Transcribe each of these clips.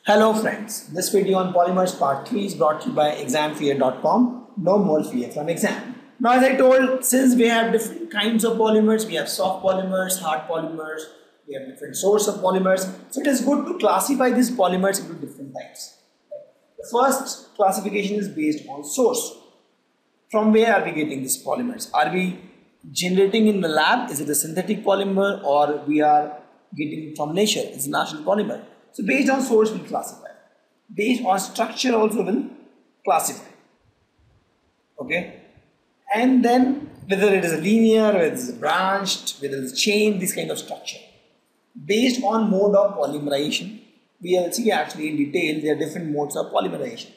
Hello friends, this video on polymers part 3 is brought to you by examfear.com. No more fear from exam. Now as I told, since we have different kinds of polymers, we have soft polymers, hard polymers, we have different source of polymers. So it is good to classify these polymers into different types. The first classification is based on source. From where are we getting these polymers? Are we generating in the lab? Is it a synthetic polymer or we are getting from nature? It's a natural polymer. So based on source we'll classify. Based on structure also will classify. Okay. And then whether it is a linear, whether it is a branched, whether it is a chain, this kind of structure. Based on mode of polymerization, we will see actually in detail there are different modes of polymerization.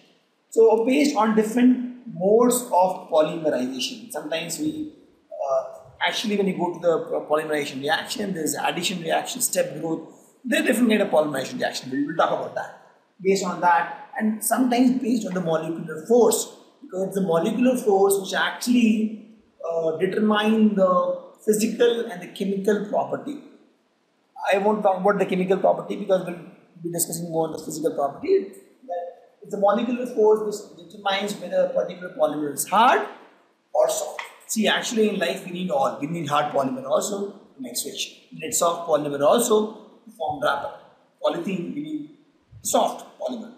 So based on different modes of polymerization, sometimes we actually when you go to the polymerization reaction, there is addition reaction, step growth. There are different kind of polymerization reaction. We will talk about that. Based on that, and sometimes based on the molecular force, because it's the molecular force which actually determine the physical and the chemical property. I won't talk about the chemical property because we'll be discussing more on the physical property. It's the molecular force which determines whether a particular polymer is hard or soft. See, actually in life we need all. We need hard polymer also to make switch. We need soft polymer also to form wrapper. Polythene, we need soft polymer.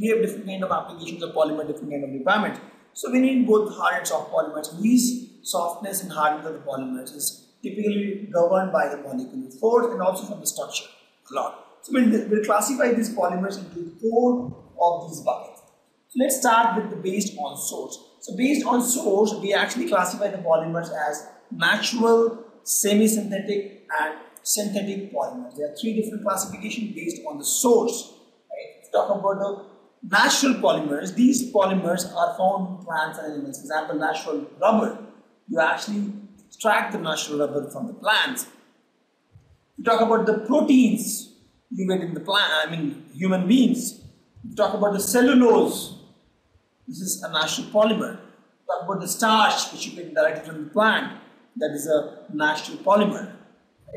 We have different kind of applications of polymer, different kind of requirements. So we need both hard and soft polymers. These softness and hardness of the polymers is typically governed by the molecular force and also from the structure a lot. So we'll classify these polymers into 4 of these buckets. So let's start with the based on source. So based on source, we actually classify the polymers as natural, semi-synthetic and synthetic polymers. There are 3 different classifications based on the source. Right? Let's talk about the natural polymers. These polymers are found in plants and animals. For example, natural rubber. You actually extract the natural rubber from the plants. We talk about the proteins you get in the plant, human beings. We talk about the cellulose. This is a natural polymer. We talk about the starch which you get directly from the plant. That is a natural polymer.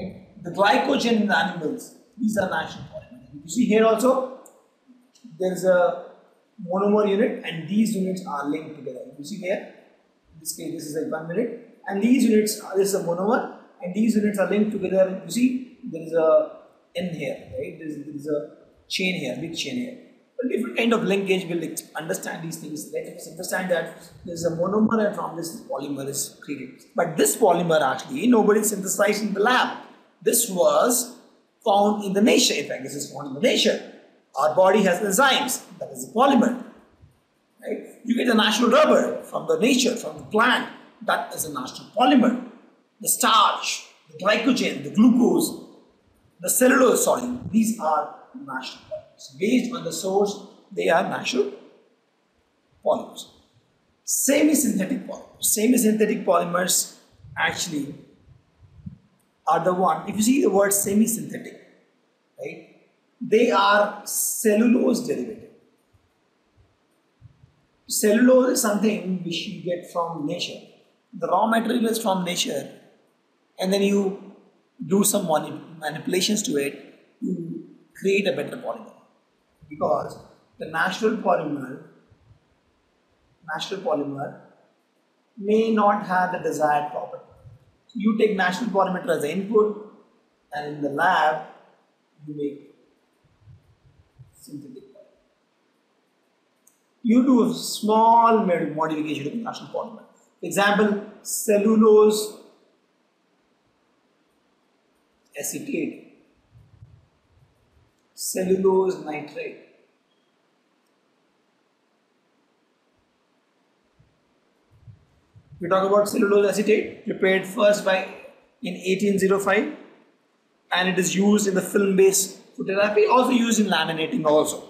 Right? The glycogen in the animals. These are natural polymers. You see here also there is a monomer unit and these units are linked together. You see here, in this case this is like 1 minute, and these units, this is a monomer and these units are linked together. You see there is a N here, right? There is a chain here, big chain here. But different kind of linkage will understand these things. Let us understand that there is a monomer and from this polymer is created. But this polymer actually nobody synthesized in the lab. This was found in the nature. In fact, this is found in the nature. Our body has enzymes. That is a polymer. Right? You get the natural rubber from the nature, from the plant. That is a natural polymer. The starch, the glycogen, the glucose, the cellulose, these are natural polymers. Based on the source, they are natural polymers. Semi-synthetic polymers. Semi-synthetic polymers actually are the one, if you see the word semi-synthetic, right? They are cellulose derivative. Cellulose is something which you get from nature. The raw material is from nature and then you do some manipulations to it to create a better polymer. Because the natural polymer may not have the desired property. So you take natural polymer as an input and in the lab you make synthetic polymer. You do a small modification of the natural polymer. For example, cellulose acetate, cellulose nitrate. We talk about cellulose acetate, prepared first in 1805, and it is used in the film-based phototherapy, also used in laminating also.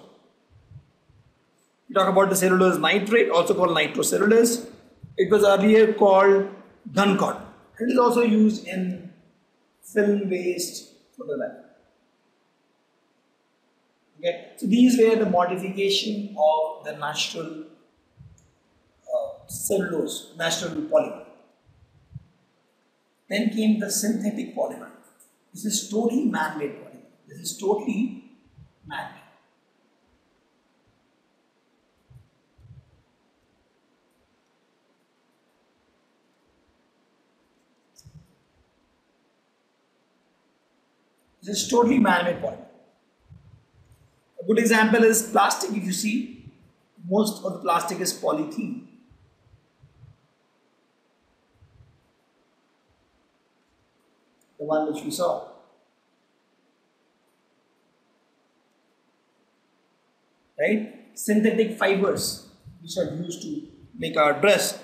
We talk about the cellulose nitrate, also called nitrocellulose. It was earlier called gun cotton. It is also used in film-based phototherapy. Okay, so these were the modification of the natural cellulose, natural polymer. Then came the synthetic polymer. This is totally man-made polymer. This is totally man-made. This is totally man-made polymer. A good example is plastic. If you see, most of the plastic is polythene. The one which we saw. Right? Synthetic fibers which are used to make our dress,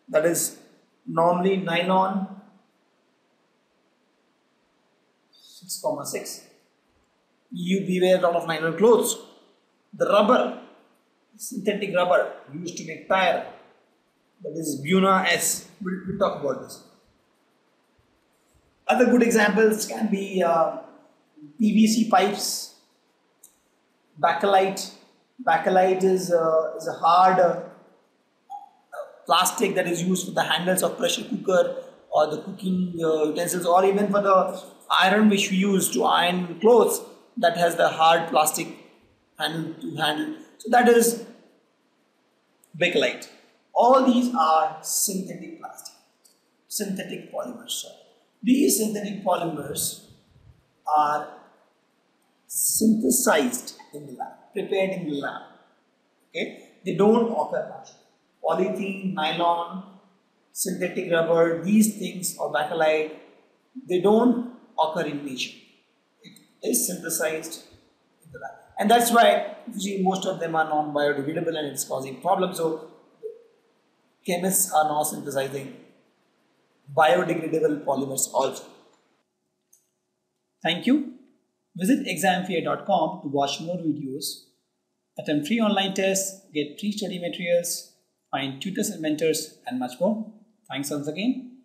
that is normally nylon 6,6. We wear a lot of nylon clothes. The rubber, synthetic rubber used to make tire, that is Buna S. We'll talk about this. Other good examples can be PVC pipes, bakelite. Bakelite is a hard plastic that is used for the handles of pressure cooker or the cooking utensils, or even for the iron which we use to iron clothes, that has the hard plastic handle to handle. So that is bakelite. All these are synthetic plastic, synthetic polymers. So these synthetic polymers are synthesized in the lab, prepared in the lab. Okay, they don't occur naturally. Polythene, nylon, synthetic rubber, these things, or bakelite, they don't occur in nature. It is synthesized in the lab, and that's why you see most of them are non-biodegradable and it's causing problems. So chemists are now synthesizing biodegradable polymers also. Thank you. Visit examfear.com to watch more videos, attempt free online tests, get free study materials, find tutors and mentors, and much more. Thanks once again.